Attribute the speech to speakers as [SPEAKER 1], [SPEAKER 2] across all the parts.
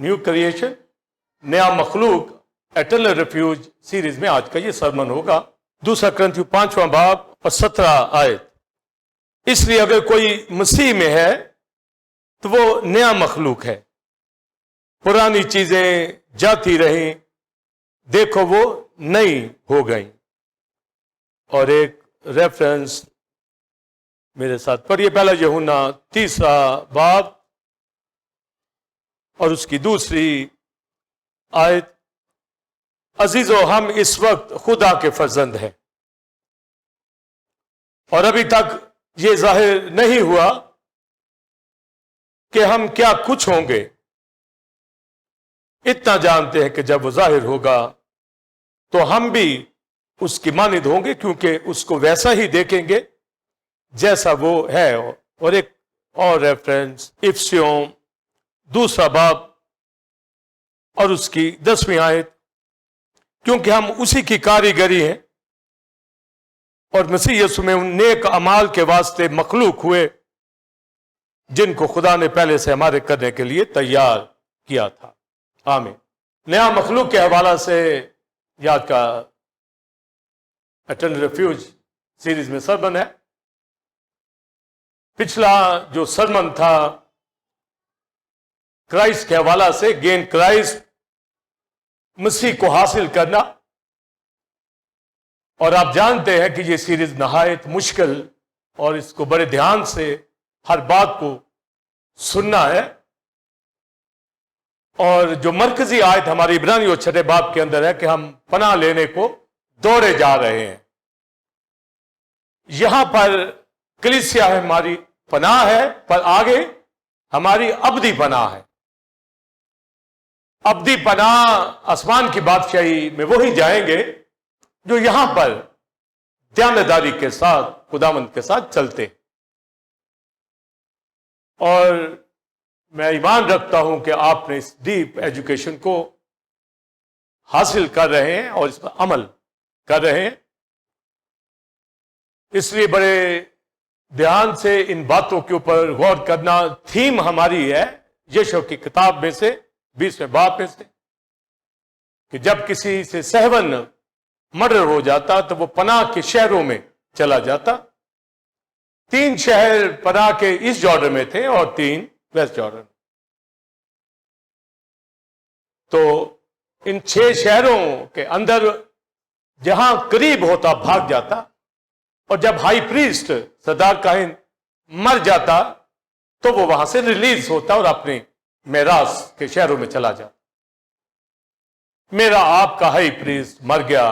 [SPEAKER 1] New creation, نیا مخلوق، eternal refuge series میں آج کا یہ سرمن ہوگا۔ 2 کرنتھیوں 5واں باب اور 17 آیت۔ اس لیے اگر کوئی مسیح میں ہے تو وہ نیا مخلوق ہے، پرانی چیزیں جاتی رہیں، دیکھو وہ نئی ہو گئیں۔ اور ایک ریفرنس میرے ساتھ پڑھیے، پہلا یوحنا 3 باب اور اس کی 2 آیت۔ عزیزو، ہم اس وقت خدا کے فرزند ہیں، اور ابھی تک یہ ظاہر نہیں ہوا کہ ہم کیا کچھ ہوں گے۔ اتنا جانتے ہیں کہ جب وہ ظاہر ہوگا تو ہم بھی اس کی مانند ہوں گے، کیونکہ اس کو ویسا ہی دیکھیں گے جیسا وہ ہے۔ اور ایک اور ریفرنس افسیوں 2 باب اور اس کی 10ویں آیت۔ کیونکہ ہم اسی کی کاریگری ہیں اور مسیح یسوع میں ان نیک اعمال کے واسطے مخلوق ہوئے جن کو خدا نے پہلے سے ہمارے کرنے کے لیے تیار کیا تھا۔ آمین۔ نیا مخلوق کے حوالہ سے یاد کا ایٹرنل ریفیوج سیریز میں سرمن ہے۔ پچھلا جو سرمن تھا کرائسٹ کے حوالہ سے، گین کرائسٹ، مسیح کو حاصل کرنا، اور آپ جانتے ہیں کہ یہ سیریز نہایت مشکل اور اس کو بڑے دھیان سے ہر بات کو سننا ہے۔ اور جو مرکزی آیت ہماری عبرانیوں 6 باب کے اندر ہے کہ ہم پناہ لینے کو دوڑے جا رہے ہیں۔ یہاں پر کلیسیا ہے، ہماری پناہ ہے، پر آگے ہماری ابدی پناہ ہے۔ ابدی پناہ آسمان کی بادشاہی میں وہی جائیں گے جو یہاں پر دیانتداری کے ساتھ خداوند کے ساتھ چلتے۔ اور میں ایمان رکھتا ہوں کہ آپ نے اس ڈیپ ایجوکیشن کو حاصل کر رہے ہیں اور اس پر عمل کر رہے ہیں۔ اس لیے بڑے دھیان سے ان باتوں کے اوپر غور کرنا تھیم ہماری ہے یشوع کی کتاب میں سے 20ویں باب میں سے، کہ جب کسی سے سہون مرڈر ہو جاتا تو وہ پناہ کے شہروں میں چلا جاتا۔ 3 شہر پناہ کے ایسٹ جارڈن میں تھے اور 3 ویسٹ جارڈن۔ تو ان 6 شہروں کے اندر جہاں قریب ہوتا بھاگ جاتا، اور جب ہائی پریسٹ سردار کاہن مر جاتا تو وہ وہاں سے ریلیز ہوتا اور اپنے میراث کے شہروں میں چلا جاتا۔ میرا آپ کا ہائی پریسٹ مر گیا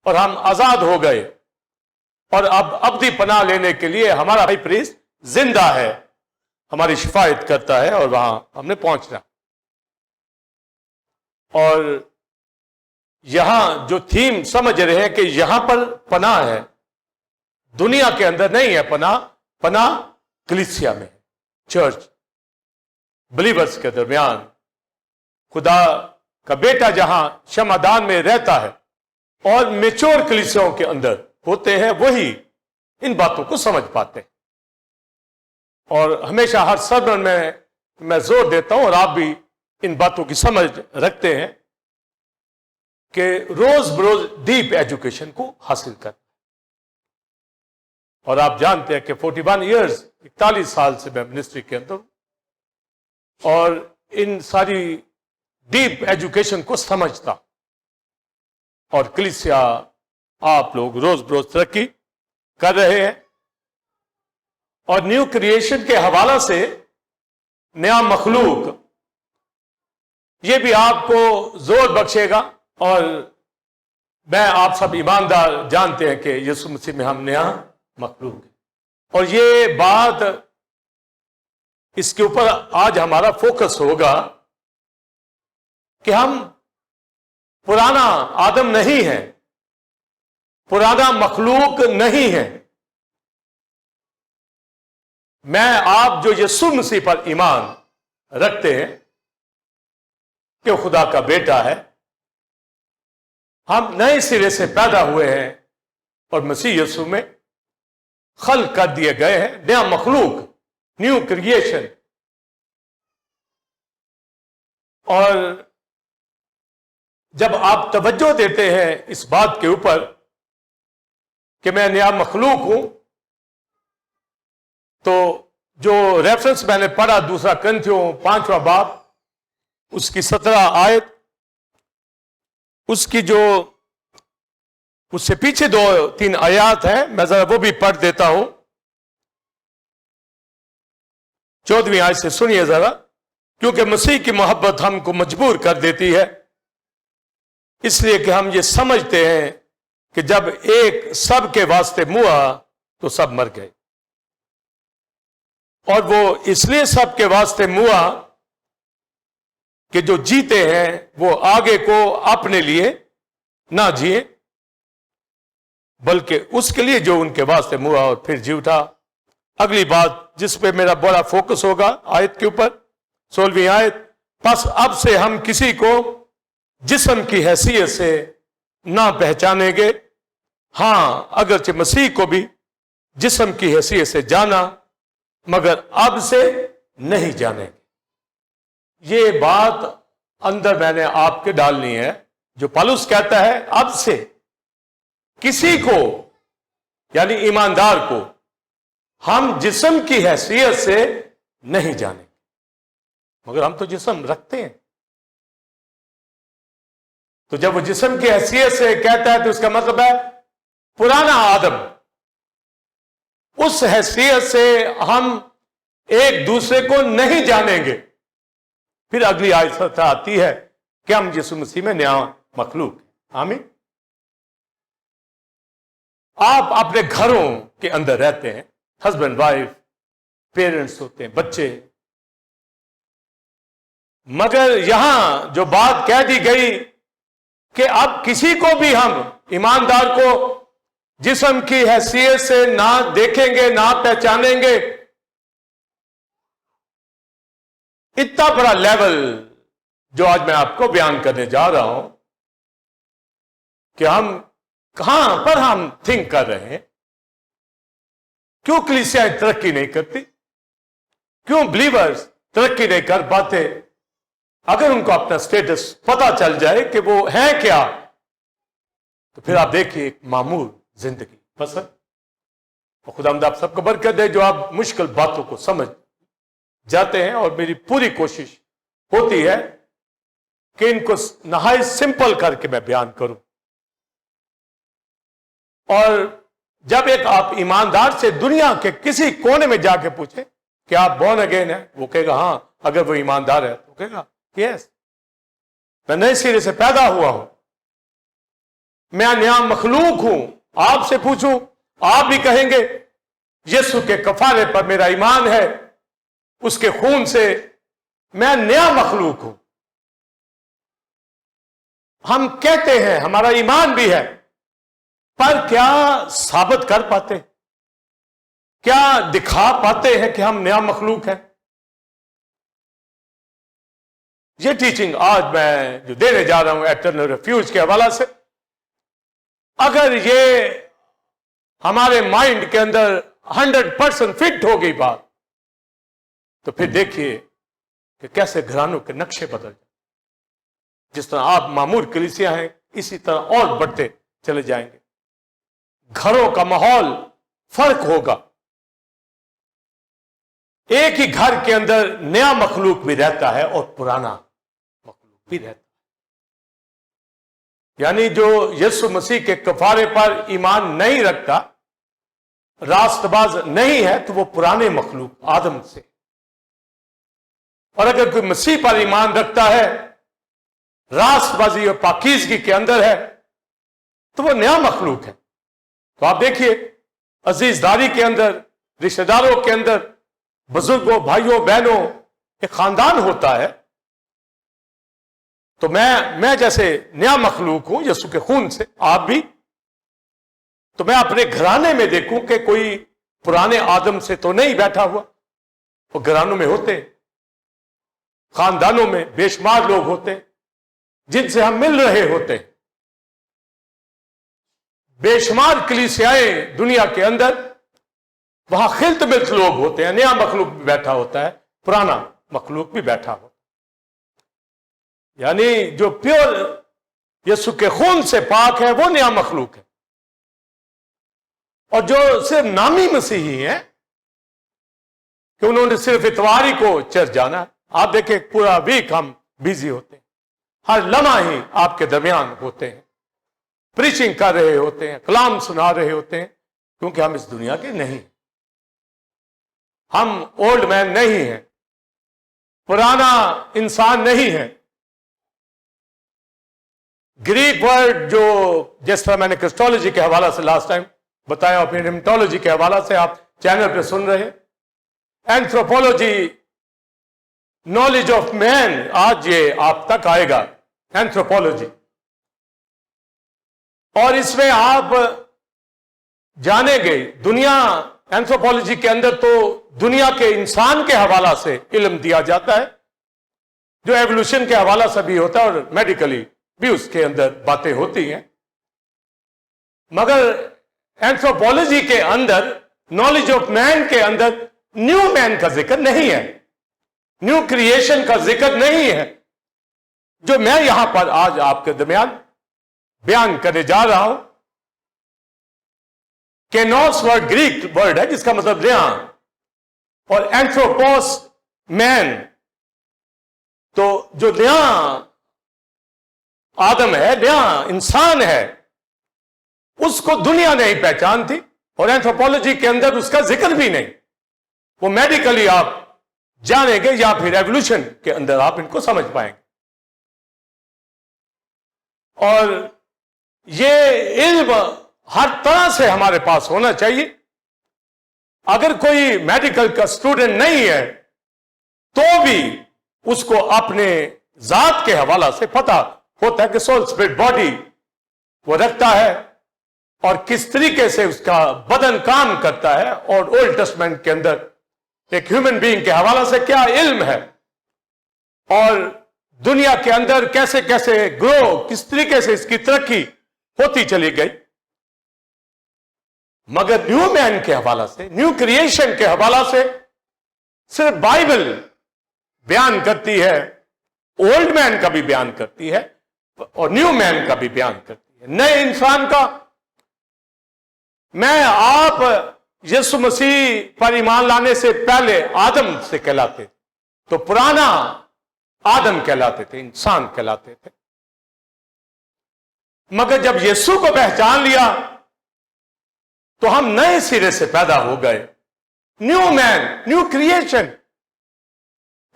[SPEAKER 1] اور ہم آزاد ہو گئے، اور اب ابدی پناہ لینے کے لیے ہمارا ہائی پریسٹ زندہ ہے، ہماری شفاعت کرتا ہے، اور وہاں ہم نے پہنچنا۔ اور یہاں جو تھیم سمجھ رہے ہیں کہ یہاں پر پناہ ہے، دنیا کے اندر نہیں ہے پناہ، پناہ کلیسیا میں ہے، چرچ بلیورز کے درمیان۔ خدا کا بیٹا جہاں شمعدان میں رہتا ہے اور میچور کلیسیاؤں کے اندر ہوتے ہیں، وہی ان باتوں کو سمجھ پاتے ہیں۔ اور ہمیشہ ہر سرمن میں زور دیتا ہوں، اور آپ بھی ان باتوں کی سمجھ رکھتے ہیں، کہ روز بروز ڈیپ ایجوکیشن کو حاصل کرنا۔ اور آپ جانتے ہیں کہ 41 ایئرز 41 سال سے میں منسٹری کے اندر ہوں، اور ان ساری ڈیپ ایجوکیشن کو سمجھتا، اور کلیسیا آپ لوگ روز بروز ترقی کر رہے ہیں۔ اور نیو کریشن کے حوالہ سے نیا مخلوق، یہ بھی آپ کو زور بخشے گا، اور میں آپ سب ایماندار جانتے ہیں کہ یسوع مسیح میں ہم نیا مخلوق ہے۔ اور یہ بات، اس کے اوپر آج ہمارا فوکس ہوگا کہ ہم پرانا آدم نہیں ہے، پرانا مخلوق نہیں ہے۔ میں آپ جو یسوع مسیح پر ایمان رکھتے ہیں کہ خدا کا بیٹا ہے، ہم نئے سرے سے پیدا ہوئے ہیں اور مسیح یسوع میں خلق کر دیے گئے ہیں، نیا مخلوق، نیو کریشن۔ اور جب آپ توجہ دیتے ہیں اس بات کے اوپر کہ میں نیا مخلوق ہوں، تو جو ریفرنس میں نے پڑھا 2 کرنتھیوں 5واں باب اس کی 17 آیت، اس کی جو اس سے پیچھے 2-3 آیات ہیں، میں ذرا وہ بھی پڑھ دیتا ہوں۔ 14ویں آیت سے سنیے ذرا، کیونکہ مسیح کی محبت ہم کو مجبور کر دیتی ہے، اس لیے کہ ہم یہ سمجھتے ہیں کہ جب ایک سب کے واسطے موا تو سب مر گئے، اور وہ اس لیے سب کے واسطے موا کہ جو جیتے ہیں وہ آگے کو اپنے لیے نہ جیے بلکہ اس کے لیے جو ان کے واسطے موا اور پھر جی اٹھا۔ اگلی بات جس پہ میرا بڑا فوکس ہوگا آیت کے اوپر، 16ویں آیت، پس اب سے ہم کسی کو جسم کی حیثیت سے نہ پہچانیں گے، ہاں اگرچہ مسیح کو بھی جسم کی حیثیت سے جانا مگر اب سے نہیں جانیں گے۔ یہ بات اندر میں نے آپ کے ڈالنی ہے، جو پالوس کہتا ہے اب سے کسی کو، یعنی ایماندار کو، ہم جسم کی حیثیت سے نہیں جانیں گے، مگر ہم تو جسم رکھتے ہیں۔ تو جب وہ جسم کی حیثیت سے کہتا ہے تو اس کا مطلب ہے پرانا آدم، اس حیثیت سے ہم ایک دوسرے کو نہیں جانیں گے۔ پھر اگلی آیت آتی ہے کہ ہم یسوع مسیح میں نیا مخلوق ہیں۔ آمین۔ آپ اپنے گھروں کے اندر رہتے ہیں، ہسبینڈ وائف، پیرنٹس ہوتے ہیں، بچے، مگر یہاں جو بات کہہ دی گئی کہ اب کسی کو بھی ہم ایماندار کو جسم کی حیثیت سے نہ دیکھیں گے، نہ پہچانیں گے، اتنا بڑا لیول جو آج میں آپ کو بیان کرنے جا رہا ہوں کہ ہم کہاں پر ہم تھنک کر رہے ہیں، کیوں کلیسیاں ترقی نہیں کرتی، کیوں بلیورز ترقی نہیں کر پاتے؟ اگر ان کو اپنا سٹیٹس پتا چل جائے کہ وہ ہیں کیا، تو پھر آپ دیکھیے ایک معمول زندگی بسر۔ اور خداوند آپ سب کو برکت دے جو آپ مشکل باتوں کو سمجھ جاتے ہیں، اور میری پوری کوشش ہوتی ہے کہ ان کو نہایت سمپل کر کے میں بیان کروں۔ اور جب ایک آپ ایماندار سے دنیا کے کسی کونے میں جا کے پوچھیں کہ آپ بورن اگین ہیں، وہ کہے گا ہاں، اگر وہ ایماندار ہے تو کہے گا یس، میں نئے سرے سے پیدا ہوا ہوں، میں نیا مخلوق ہوں۔ آپ سے پوچھوں آپ بھی کہیں گے یسوع کے کفارے پر میرا ایمان ہے، اس کے خون سے میں نیا مخلوق ہوں۔ ہم کہتے ہیں، ہمارا ایمان بھی ہے، پر کیا ثابت کر پاتے، کیا دکھا پاتے ہیں کہ ہم نیا مخلوق ہیں؟ یہ ٹیچنگ آج میں جو دینے جا رہا ہوں ایٹرنل ریفیوج کے حوالہ سے، اگر یہ ہمارے مائنڈ کے اندر 100% فٹ ہو گئی بات، تو پھر دیکھیے کہ کیسے گھرانوں کے نقشے بدل جائیں۔ جس طرح آپ معمور کلیسیاں ہیں، اسی طرح اور بڑھتے چلے جائیں گے، گھروں کا ماحول فرق ہوگا۔ ایک ہی گھر کے اندر نیا مخلوق بھی رہتا ہے اور پرانا مخلوق بھی رہتا ہے، یعنی جو یسوع مسیح کے کفارے پر ایمان نہیں رکھتا، راست باز نہیں ہے، تو وہ پرانے مخلوق آدم سے، اور اگر کوئی مسیح پر ایمان رکھتا ہے، راست بازی اور پاکیزگی کے اندر ہے، تو وہ نیا مخلوق ہے۔ تو آپ دیکھیے عزیز داری کے اندر، رشتہ داروں کے اندر، بزرگوں، بھائیوں، بہنوں، ایک خاندان ہوتا ہے۔ تو میں جیسے نیا مخلوق ہوں یسوع کے خون سے، آپ بھی، تو میں اپنے گھرانے میں دیکھوں کہ کوئی پرانے آدم سے تو نہیں بیٹھا ہوا۔ وہ گھرانوں میں ہوتے، خاندانوں میں بے شمار لوگ ہوتے جن سے ہم مل رہے ہوتے، بے شمار کلیسیائیں دنیا کے اندر، وہاں خلط ملت لوگ ہوتے ہیں، نیا مخلوق بھی بیٹھا ہوتا ہے، پرانا مخلوق بھی بیٹھا ہوتا ہے۔ یعنی جو پیور یسوع کے خون سے پاک ہے وہ نیا مخلوق ہے، اور جو صرف نامی مسیحی ہیں کہ انہوں نے صرف اتواری کو چرچ جانا ہے، آپ دیکھیں پورا ویک ہم بیزی ہوتے ہیں، ہر لمحہ ہی آپ کے درمیان ہوتے ہیں، پریچنگ کر رہے ہوتے ہیں، کلام سنا رہے ہوتے ہیں، کیونکہ ہم اس دنیا کے نہیں، ہم اولڈ مین نہیں ہیں، پرانا انسان نہیں ہے۔ گریک ورڈ جو جس طرح میں نے کرسٹولوجی کے حوالہ سے لاسٹ ٹائم بتایا اور پھر ہیمٹولوجی کے حوالہ سے آپ چینل پہ سن رہے ہیں، اینتھروپولوجی نالج آف مین، آج یہ آپ تک آئے گا اینتھروپولوجی، اور اس میں آپ جانیں گے دنیا، اینتھروپولوجی کے اندر تو دنیا کے انسان کے حوالہ سے علم دیا جاتا ہے جو ایوولوشن کے حوالہ سے بھی ہوتا ہے اور میڈیکلی بھی اس کے اندر باتیں ہوتی ہیں، مگر اینتھروپولوجی کے اندر، نالج آف مین کے اندر نیو مین کا ذکر نہیں ہے، نیو کریشن کا ذکر نہیں ہے، جو میں یہاں پر آج آپ کے درمیان بیان کرنے جا رہا ہوں۔ کینوس ورڈ گریک ورڈ ہے جس کا مطلب نیا، اور اینتھروپوس مین، تو جو نیا آدم ہے، نیا انسان ہے، اس کو دنیا نہیں پہچانتی، اور اینتھروپولوجی کے اندر اس کا ذکر بھی نہیں، وہ میڈیکلی آپ جانیں گے یا پھر ایوولوشن کے اندر آپ ان کو سمجھ پائیں گے۔ اور یہ علم ہر طرح سے ہمارے پاس ہونا چاہیے۔ اگر کوئی میڈیکل کا اسٹوڈنٹ نہیں ہے تو بھی اس کو اپنے ذات کے حوالہ سے پتہ ہوتا ہے کہ سول اسپرٹ باڈی وہ رکھتا ہے اور کس طریقے سے اس کا بدن کام کرتا ہے، اور اولڈ ٹیسٹمنٹ کے اندر ایک ہیومن بینگ کے حوالہ سے کیا علم ہے، اور دنیا کے اندر کیسے کیسے گرو، کس طریقے سے اس کی ترقی ہوتی چلی گئی۔ مگر نیو مین کے حوالہ سے، نیو کریشن کے حوالہ سے صرف بائبل بیان کرتی ہے، اولڈ مین کا بھی بیان کرتی ہے اور نیو مین کا بھی بیان کرتی ہے، نئے انسان کا۔ میں آپ یسوع مسیح پر ایمان لانے سے پہلے آدم سے کہلاتے تھے، تو پرانا آدم کہلاتے تھے، انسان کہلاتے تھے، مگر جب یسوع کو پہچان لیا تو ہم نئے سرے سے پیدا ہو گئے، نیو مین، نیو کریشن،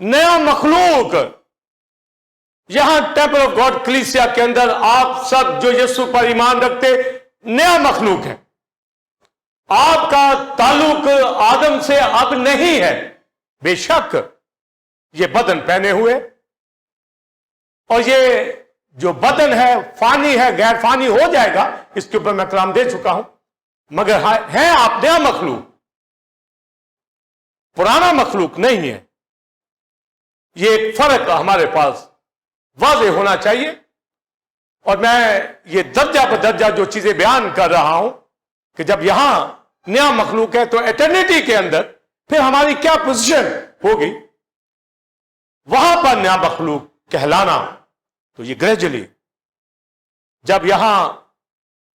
[SPEAKER 1] نیا مخلوق۔ یہاں ٹیمپل آف گاڈ کلیسیا کے اندر آپ سب جو یسوع پر ایمان رکھتے نیا مخلوق ہیں، آپ کا تعلق آدم سے اب نہیں ہے، بے شک یہ بدن پہنے ہوئے، اور یہ جو بدن ہے فانی ہے، غیر فانی ہو جائے گا، اس کے اوپر میں کلام دے چکا ہوں، مگر ہے آپ نیا مخلوق، پرانا مخلوق نہیں ہے۔ یہ ایک فرق ہمارے پاس واضح ہونا چاہیے، اور میں یہ درجہ بدرجہ جو چیزیں بیان کر رہا ہوں کہ جب یہاں نیا مخلوق ہے تو ایٹرنیٹی کے اندر پھر ہماری کیا پوزیشن ہوگی، وہاں پر نیا مخلوق کہلانا۔ تو یہ گریجولی جب یہاں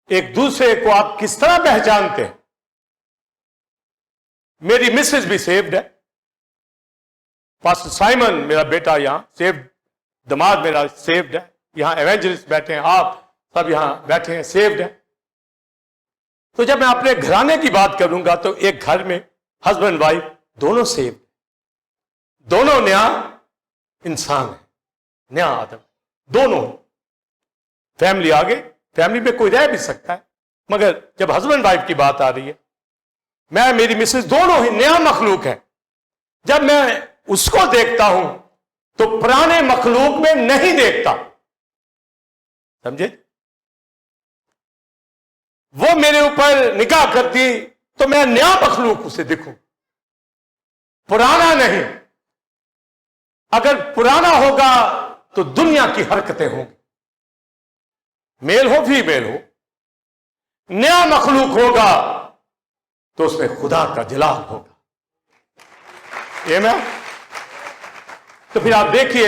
[SPEAKER 1] ایک دوسرے کو آپ کس طرح پہچانتے ہیں، میری مسز بھی سیوڈ ہے، پاسٹر سائمن میرا بیٹا یہاں سیوڈ، دماد میرا سیوڈ ہے، یہاں ایونجلسٹ بیٹھے ہیں، آپ سب یہاں بیٹھے ہیں سیوڈ ہیں۔ تو جب میں اپنے گھرانے کی بات کروں گا تو ایک گھر میں ہسبینڈ وائف دونوں سیوڈ، دونوں نیا انسان ہے، نیا آدم، دونوں۔ فیملی آگے، فیملی میں کوئی رہ بھی سکتا ہے، مگر جب ہسبینڈ وائف کی بات آ رہی ہے، میں میری مسز دونوں ہی نیا مخلوق ہے۔ جب میں اس کو دیکھتا ہوں تو پرانے مخلوق میں نہیں دیکھتا، سمجھے؟ وہ میرے اوپر نگاہ کرتی تو میں نیا مخلوق اسے دکھوں، پرانا نہیں۔ اگر پرانا ہوگا تو دنیا کی حرکتیں ہوں گی، میل ہو فیمیل ہو۔ نیا مخلوق ہوگا تو اس میں خدا کا جلال ہوگا۔ یہ میں تو پھر آپ دیکھیے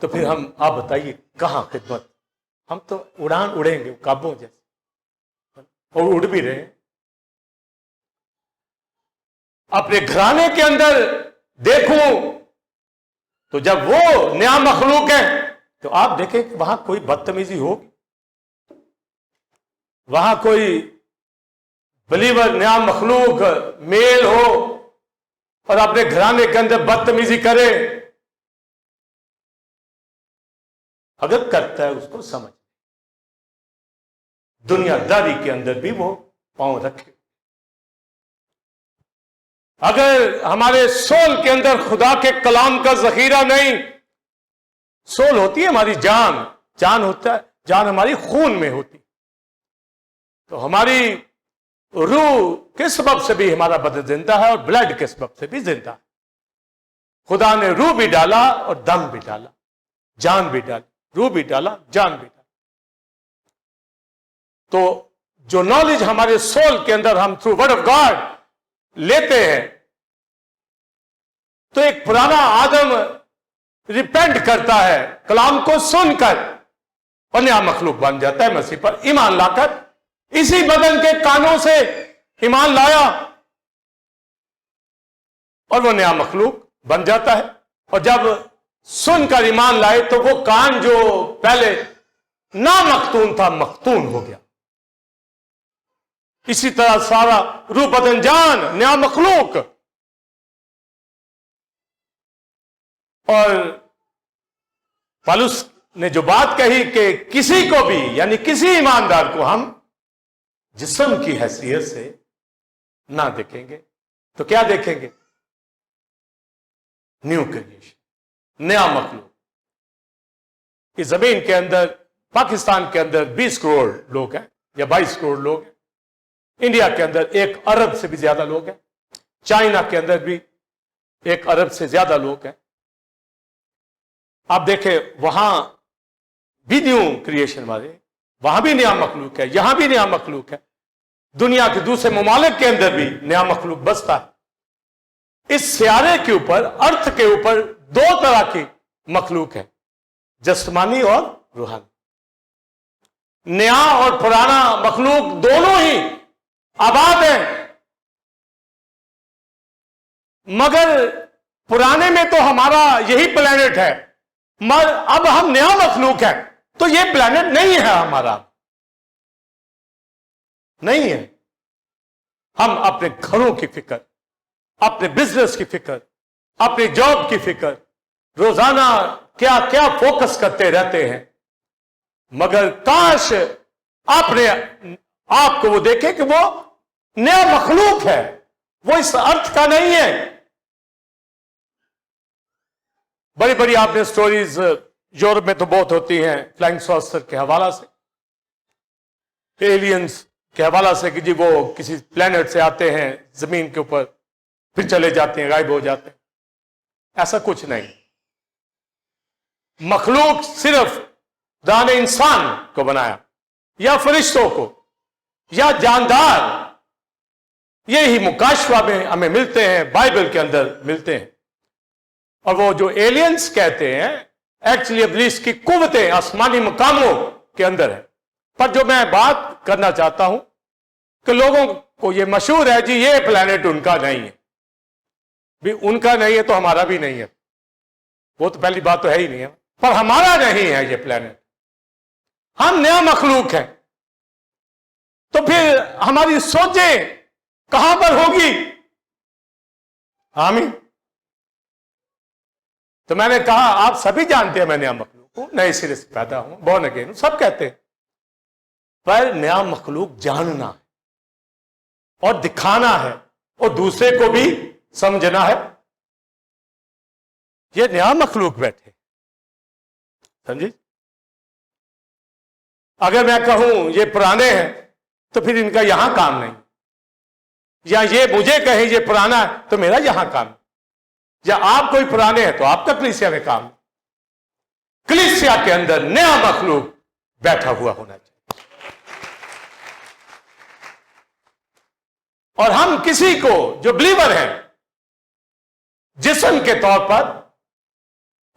[SPEAKER 1] تو پھر ہم آپ بتائیے کہاں خدمت؟ ہم تو اڑان اڑیں گے کابوں جیسے، اور اڑ بھی رہے ہیں۔ اپنے گھرانے کے اندر دیکھوں تو جب وہ نیا مخلوق ہے تو آپ دیکھیں کہ وہاں کوئی بدتمیزی ہوگی، وہاں کوئی بلیور نیا مخلوق میل ہو اور اپنے گھرانے کے اندر بدتمیزی کرے، اگر کرتا ہے اس کو سمجھ، دنیا داری کے اندر بھی وہ پاؤں رکھے۔ اگر ہمارے سول کے اندر خدا کے کلام کا ذخیرہ نہیں، سول ہوتی ہے ہماری جان، جان ہوتا ہے، جان ہماری خون میں ہوتی، تو ہماری روح کے سبب سے بھی ہمارا بدن زندہ ہے اور بلڈ کے سبب سے بھی زندہ ہے۔ خدا نے روح بھی ڈالا اور دم بھی ڈالا، جان بھی ڈالی، روح بھی ڈالا، جان بھی ڈالا۔ تو جو نالج ہمارے سول کے اندر ہم تھرو ورڈ آف گاڈ لیتے ہیں، تو ایک پرانا آدم ریپینٹ کرتا ہے کلام کو سن کر اور نیا مخلوق بن جاتا ہے، مسیح پر ایمان لا کر اسی بدن کے کانوں سے ایمان لایا اور وہ نیا مخلوق بن جاتا ہے۔ اور جب سن کر ایمان لائے تو وہ کان جو پہلے نامختون تھا مختون ہو گیا۔ اسی طرح سارا روح بدن جان نیا مخلوق۔ اور پالوس نے جو بات کہی کہ کسی کو بھی یعنی کسی ایماندار کو ہم جسم کی حیثیت سے نہ دیکھیں گے تو کیا دیکھیں گے؟ نیو کریشن، نیا مخلوق۔ اس زمین کے اندر، پاکستان کے اندر 20 کروڑ لوگ ہیں یا 22 کروڑ لوگ ہیں، انڈیا کے اندر 1 ارب سے بھی زیادہ لوگ ہیں، چائنا کے اندر بھی 1 ارب سے زیادہ لوگ ہیں۔ آپ دیکھیں وہاں بھی نیو کریشن والے، وہاں بھی نیا مخلوق ہے، یہاں بھی نیا مخلوق ہے، دنیا کے دوسرے ممالک کے اندر بھی نیا مخلوق بستا ہے۔ اس سیارے کے اوپر، ارتھ کے اوپر 2 طرح کی مخلوق ہے، جسمانی اور روحانی۔ نیا اور پرانا مخلوق دونوں ہی آباد ہیں، مگر پرانے میں تو ہمارا یہی پلانٹ ہے، مگر اب ہم نیا مخلوق ہیں تو یہ پلانٹ نہیں ہے ہمارا، نہیں ہے۔ ہم اپنے گھروں کی فکر، اپنے بزنس کی فکر، اپنی جاب کی فکر، روزانہ کیا کیا فوکس کرتے رہتے ہیں، مگر کاش اپنے آپ کو وہ دیکھے کہ وہ نیا مخلوق ہے، وہ اس ارتھ کا نہیں ہے۔ بڑی بڑی آپ نے سٹوریز یورپ میں تو بہت ہوتی ہیں، فلائنگ سوسر کے حوالہ سے، ایلینز کے حوالہ سے کہ جی وہ کسی پلانٹ سے آتے ہیں زمین کے اوپر، پھر چلے جاتے ہیں، غائب ہو جاتے ہیں۔ ایسا کچھ نہیں۔ مخلوق صرف خدا نے انسان کو بنایا یا فرشتوں کو یا جاندار، یہی مکاشفہ میں ہمیں ملتے ہیں، بائبل کے اندر ملتے ہیں۔ اور وہ جو ایلینز کہتے ہیں، ایکچولی ابلیس کی قوتیں آسمانی مقاموں کے اندر ہیں۔ پر جو میں بات کرنا چاہتا ہوں کہ لوگوں کو یہ مشہور ہے جی یہ پلانٹ ان کا نہیں ہے، بھی ان کا نہیں ہے تو ہمارا بھی نہیں ہے، وہ تو پہلی بات تو ہے ہی نہیں ہے، پر ہمارا نہیں ہے یہ پلانٹ، ہم نیا مخلوق ہیں۔ تو پھر ہماری سوچیں کہاں پر ہوگی؟ آمین۔ تو میں نے کہا آپ سبھی جانتے ہیں میں نیا مخلوق ہوں، نئے سرے سے پیدا ہوں، بورن اگین ہوں، سب کہتے ہیں، پر نیا مخلوق جاننا ہے اور دکھانا ہے اور دوسرے کو بھی سمجھنا ہے۔ یہ نیا مخلوق بیٹھے، سمجھے؟ اگر میں کہوں یہ پرانے ہیں تو پھر ان کا یہاں کام نہیں، یا یہ مجھے کہیں یہ پرانا ہے تو میرا یہاں کام نہیں، یا آپ کوئی پرانے ہیں تو آپ کا کلیسیا میں کام۔ کلیسیا کے اندر نیا مخلوق بیٹھا ہوا ہونا چاہیے، اور ہم کسی کو جو بلیور ہیں جسم کے طور پر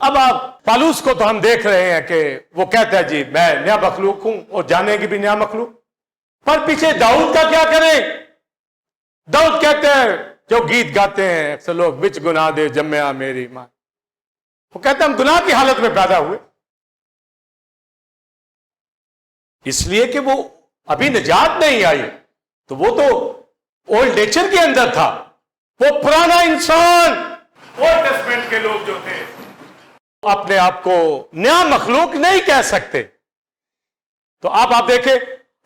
[SPEAKER 1] اب آپ پالوس کو تو ہم دیکھ رہے ہیں کہ وہ کہتا ہے جی میں نیا مخلوق ہوں اور جانے کی بھی نیا مخلوق، پر پیچھے داؤد کا کیا کریں؟ داؤد کہتے ہیں جو گیت گاتے ہیں اکثر لوگ، بچ گناہ دے جمیا میری ماں، وہ کہتے ہیں ہم گناہ کی حالت میں پیدا ہوئے، اس لیے کہ وہ ابھی نجات نہیں آئی، تو وہ تو اولڈ نیچر کے اندر تھا، وہ پرانا انسان، اولڈ ٹیسٹمنٹ کے لوگ جو تھے اپنے آپ کو نیا مخلوق نہیں کہہ سکتے۔ تو آپ دیکھیں،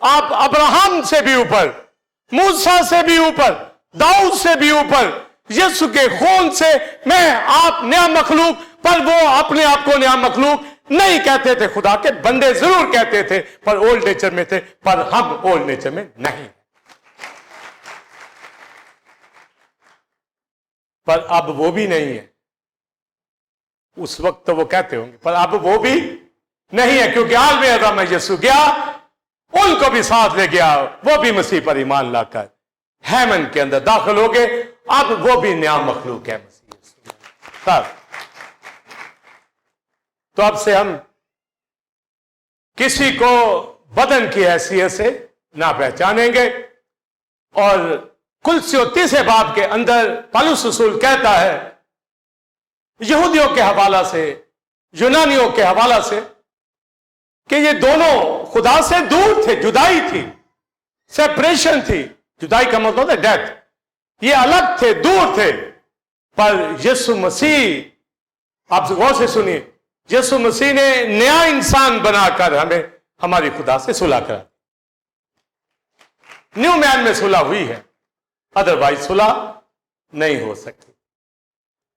[SPEAKER 1] آپ ابراہم سے بھی اوپر، موسیٰ سے بھی اوپر، داؤد سے بھی اوپر، یسوع کے خون سے میں آپ نیا مخلوق، پر وہ اپنے آپ کو نیا مخلوق نہیں کہتے تھے، خدا کے بندے ضرور کہتے تھے، پر اولڈ نیچر میں تھے، پر ہم اولڈ نیچر میں نہیں، پر اب وہ بھی نہیں ہے۔ اس وقت تو وہ کہتے ہوں گے، پر اب وہ بھی نہیں ہے، کیونکہ عالم ازل میں یسوع گیا، ان کو بھی ساتھ لے گیا، وہ بھی مسیح پر ایمان لا کر ہیمن کے اندر داخل ہو گئے، اب وہ بھی نیا مخلوق ہے مسیح یسوع۔ تو اب سے ہم کسی کو بدن کی حیثیت سے نہ پہچانیں گے، اور کلسیوں 30 باب کے اندر پولس رسول کہتا ہے یہودیوں کے حوالہ سے، یونانیوں کے حوالہ سے، کہ یہ دونوں خدا سے دور تھے، جدائی تھی، سیپریشن تھی، جدائی کا مطلب ہے ڈیتھ، یہ الگ تھے، دور تھے، پر یسوع مسیح، آپ غور سے سنیے، یسوع مسیح نے نیا انسان بنا کر ہمیں ہماری خدا سے صلح کرا، نیو مین میں صلح ہوئی ہے، ادروائز صلح نہیں ہو سکتی،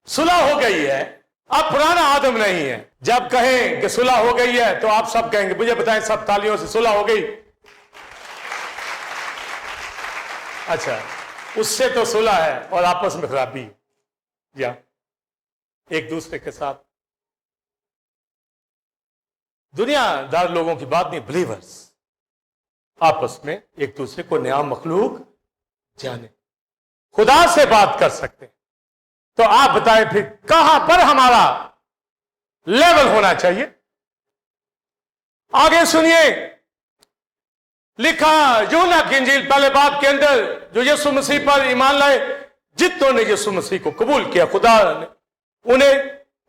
[SPEAKER 1] صلح ہو گئی ہے، اب پرانا آدم نہیں ہے۔ جب کہیں کہ صلح ہو گئی ہے تو آپ سب کہیں گے مجھے بتائیں سب تالیوں سے صلح ہو گئی؟ اچھا، اس سے تو صلح ہے اور آپس میں خرابی ہے، یا ایک دوسرے کے ساتھ، دنیا دار لوگوں کی بات نہیں، بلیورز آپس میں ایک دوسرے کو نیا مخلوق جانے، خدا سے بات کر سکتے ہیں۔ تو آپ بتائیں پھر کہاں پر ہمارا لیول ہونا چاہیے؟ آگے سنیے، لکھا یوحنا کی انجیل پہلے باب کے اندر، جو یسوع مسیح پر ایمان لائے، جتوں نے یسوع مسیح کو قبول کیا، خدا نے انہیں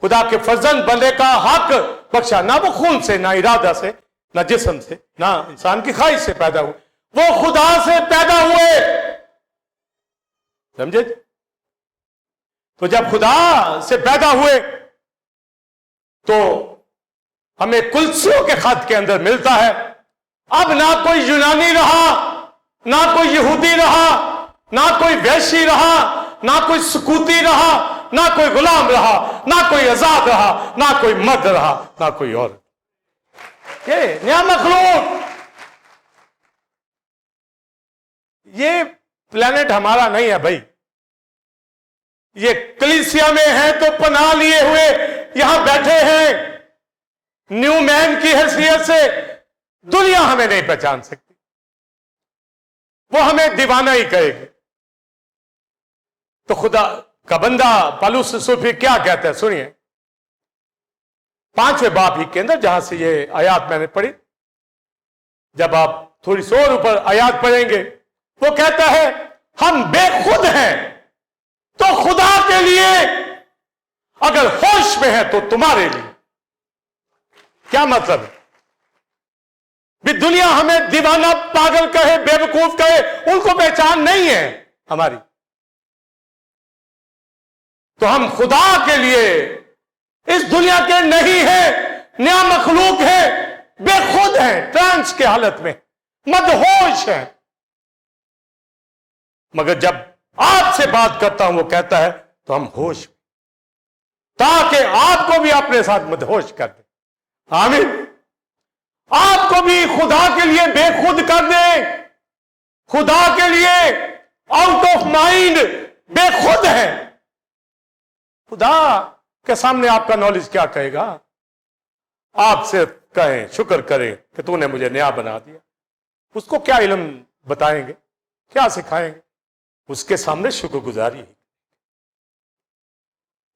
[SPEAKER 1] خدا کے فرزند بننے کا حق بخشا، نہ وہ خون سے، نہ ارادہ سے، نہ جسم سے، نہ انسان کی خواہش سے پیدا ہوئے، وہ خدا سے پیدا ہوئے، سمجھے؟ تو جب خدا سے پیدا ہوئے تو ہمیں کلسیوں کے خط کے اندر ملتا ہے، اب نہ کوئی یونانی رہا، نہ کوئی یہودی رہا، نہ کوئی ویشی رہا، نہ کوئی سکوتی رہا، نہ کوئی غلام رہا، نہ کوئی آزاد رہا، نہ کوئی مرد رہا، نہ کوئی عورت، یہ نیا مخلوق، یہ پلانٹ ہمارا نہیں ہے بھائی، یہ کلیسیا میں ہیں تو پناہ لیے ہوئے یہاں بیٹھے ہیں، نیو مین کی حیثیت سے دنیا ہمیں نہیں پہچان سکتی، وہ ہمیں دیوانہ ہی کہے گی۔ تو خدا کا بندہ پولس رسول پھر کیا کہتا ہے؟ سنیے 5ویں باب ہی کے اندر، جہاں سے یہ آیات میں نے پڑھی، جب آپ تھوڑی سی اور اوپر آیات پڑھیں گے، وہ کہتا ہے ہم بے خود ہیں تو خدا کے لیے، اگر ہوش میں ہے تو تمہارے لیے۔ کیا مطلب ہے؟ بھی دنیا ہمیں دیوانہ، پاگل کہے، بے وقوف کہے، ان کو پہچان نہیں ہے ہماری، تو ہم خدا کے لیے اس دنیا کے نہیں ہیں، نیا مخلوق ہے، بے خود ہیں، ٹرانس کے حالت میں، مدہوش ہیں۔ مگر جب آپ سے بات کرتا ہوں، وہ کہتا ہے تو ہم ہوش، تاکہ آپ کو بھی اپنے ساتھ مدہوش کر دیں۔ آمین۔ آپ کو بھی خدا کے لیے بے خود کر دیں، خدا کے لیے آؤٹ آف مائنڈ، بے خود ہے۔ خدا کے سامنے آپ کا نالج کیا کہے گا؟ آپ سے کہیں شکر کریں کہ تو نے مجھے نیا بنا دیا، اس کو کیا علم بتائیں گے، کیا سکھائیں گے؟ اس کے سامنے شکر گزاری ہے۔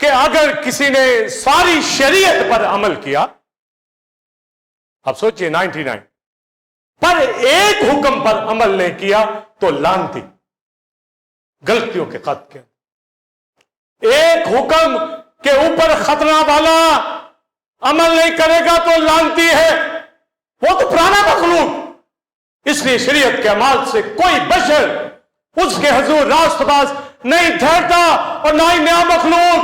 [SPEAKER 1] کہ اگر کسی نے ساری شریعت پر عمل کیا، اب سوچئے 99 پر ایک حکم پر عمل نہیں کیا تو لعنتی، غلطیوں کے خط کے ایک حکم کے اوپر خطرہ والا عمل نہیں کرے گا تو لعنتی ہے، وہ تو پرانا مخلوق۔ اس لیے شریعت کے اعمال سے کوئی بشر اس کے حضور راست باز نہیں ٹھہرتا، اور نہ ہی نیا مخلوق۔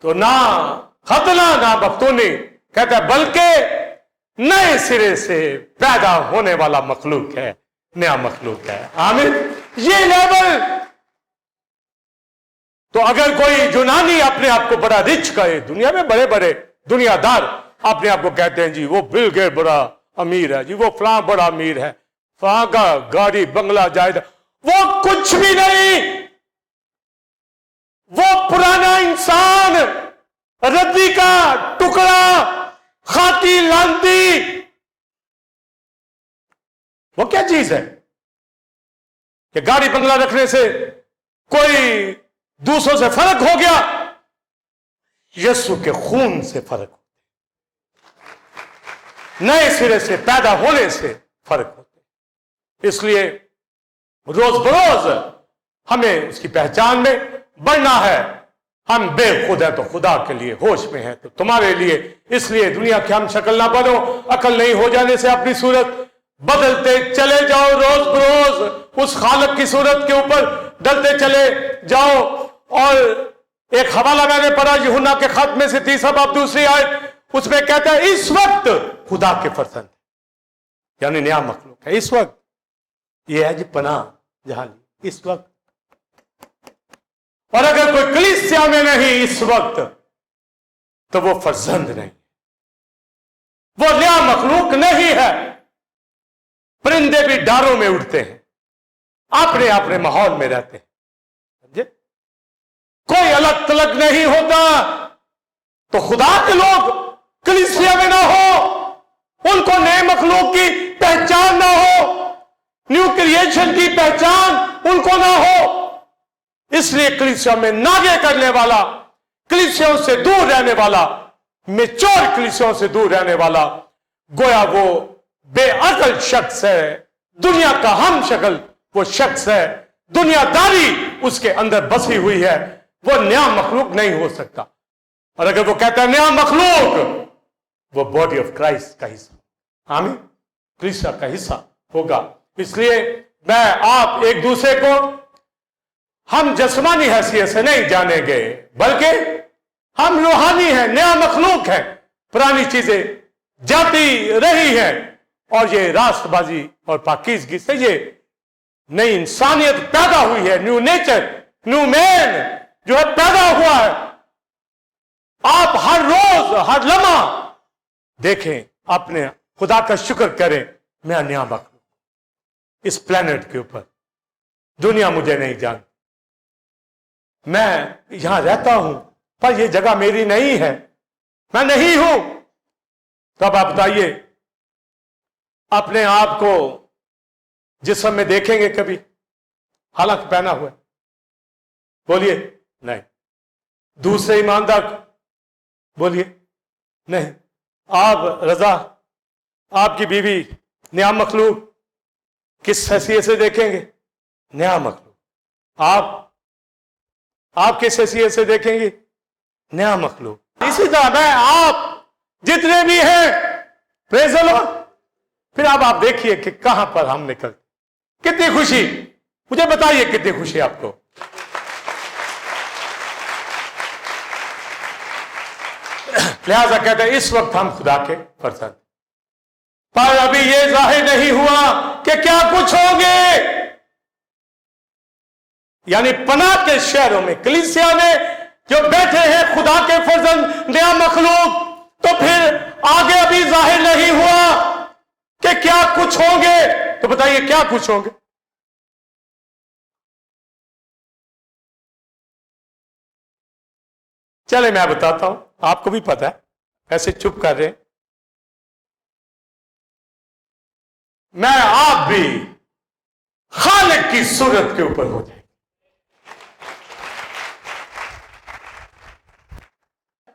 [SPEAKER 1] تو نہ ختنہ نہ مفتونی کہتا ہے، بلکہ نئے سرے سے پیدا ہونے والا مخلوق ہے، نیا مخلوق ہے۔ آمین۔ یہ لیول، تو اگر کوئی یونانی اپنے آپ کو بڑا رچ کہے، دنیا میں بڑے بڑے دنیا دار اپنے آپ کو کہتے ہیں جی وہ بل گیٹ بڑا امیر ہے، جی وہ فلاں بڑا امیر ہے، فلاں کا گاڑی بنگلہ جائیداد، وہ کچھ بھی نہیں، وہ پرانا انسان، ردی کا ٹکڑا، خاکی لعنتی۔ وہ کیا چیز ہے کہ گاڑی بنگلہ رکھنے سے کوئی دوسروں سے فرق ہو گیا؟ یسوع کے خون سے فرق ہوتے، نئے سرے سے پیدا ہونے سے فرق ہوتے۔ اس لیے روز بروز ہمیں اس کی پہچان میں بڑھنا ہے۔ ہم بے خود ہیں تو خدا کے لیے، ہوش میں ہیں تو تمہارے لیے۔ اس لیے دنیا کی ہم شکل نہ بنو، عقل نہیں ہو جانے سے اپنی صورت بدلتے چلے جاؤ، روز بروز اس خالق کی صورت کے اوپر ڈلتے چلے جاؤ۔ اور ایک حوالہ میں نے پڑھا یوحنا کے خط میں سے 30 باب 2 آیت، اس میں کہتا ہے اس وقت خدا کے فرزند، یعنی نیا مخلوق ہے۔ اس وقت یہ ہے جی پناہ جہاں اس وقت، اور اگر کوئی کلیسیا میں نہیں اس وقت تو وہ فرزند نہیں، وہ نیا مخلوق نہیں ہے۔ پرندے بھی ڈاروں میں اڑتے ہیں، اپنے اپنے ماحول میں رہتے ہیں، سمجھے؟ کوئی الگ تلگ نہیں ہوتا۔ تو خدا کے لوگ کلیسیا میں نہ ہو، ان کو نئے مخلوق کی پہچان نہ ہو، نیو کریشن کی پہچان ان کو نہ ہو۔ اس لیے کلیسیا میں ناغے کرنے والا، کلیسیوں سے دور رہنے والا، میچور کلیسیوں سے دور رہنے والا، گویا وہ بے عقل شخص ہے، دنیا کا ہم شکل وہ شخص ہے، دنیا داری اس کے اندر بسی ہوئی ہے، وہ نیا مخلوق نہیں ہو سکتا۔ اور اگر وہ کہتا ہے نیا مخلوق، وہ باڈی آف کرائسٹ کا حصہ، آمین، کلیسیا کا حصہ ہوگا۔ اس لیے میں آپ ایک دوسرے کو ہم جسمانی حیثیت سے نہیں جانیں گے، بلکہ ہم روحانی ہیں، نیا مخلوق ہے، پرانی چیزیں جاتی رہی ہیں، اور یہ راست بازی اور پاکیزگی سے یہ نئی انسانیت پیدا ہوئی ہے، نیو نیچر، نیو مین جو ہے پیدا ہوا ہے۔ آپ ہر روز ہر لمحہ دیکھیں، اپنے خدا کا شکر کریں، میں نیا مخلوق اس پلانٹ کے اوپر، دنیا مجھے نہیں جانتی، میں یہاں رہتا ہوں پر یہ جگہ میری نہیں ہے، میں نہیں ہوں۔ تو اب آپ بتائیے، اپنے آپ کو جسم میں دیکھیں گے کبھی؟ حالانکہ پہنا ہوا ہے، بولیے نہیں۔ دوسرے ایماندار کو بولیے نہیں۔ آپ رضا، آپ کی بیوی، نیا مخلوق کس حیثیت سے دیکھیں گے؟ نیا مخلوق۔ آپ کس حیثیت سے دیکھیں گے؟ نیا مخلوق۔ اسی طرح میں، آپ جتنے بھی ہیں، پریز دی لارڈ، پھر اب آپ دیکھیے کہ کہاں پر ہم نکلتے۔ کتنی خوشی، مجھے بتائیے کتنی خوشی آپ کو۔ لہذا کہتے ہیں اس وقت ہم خدا کے فرزند، پر ابھی یہ ظاہر نہیں ہوا کہ کیا کچھ ہوں گے۔ یعنی پناہ کے شہروں میں، کلیسیا میں جو بیٹھے ہیں خدا کے فرزند، نیا مخلوق، تو پھر آگے ابھی ظاہر نہیں ہوا کہ کیا کچھ ہوں گے۔ تو بتائیے کیا کچھ ہوں گے؟ چلے میں بتاتا ہوں، آپ کو بھی پتا ہے، ایسے چپ کر رہے ہیں۔ میں آپ بھی خالق کی صورت کے اوپر ہو جائے،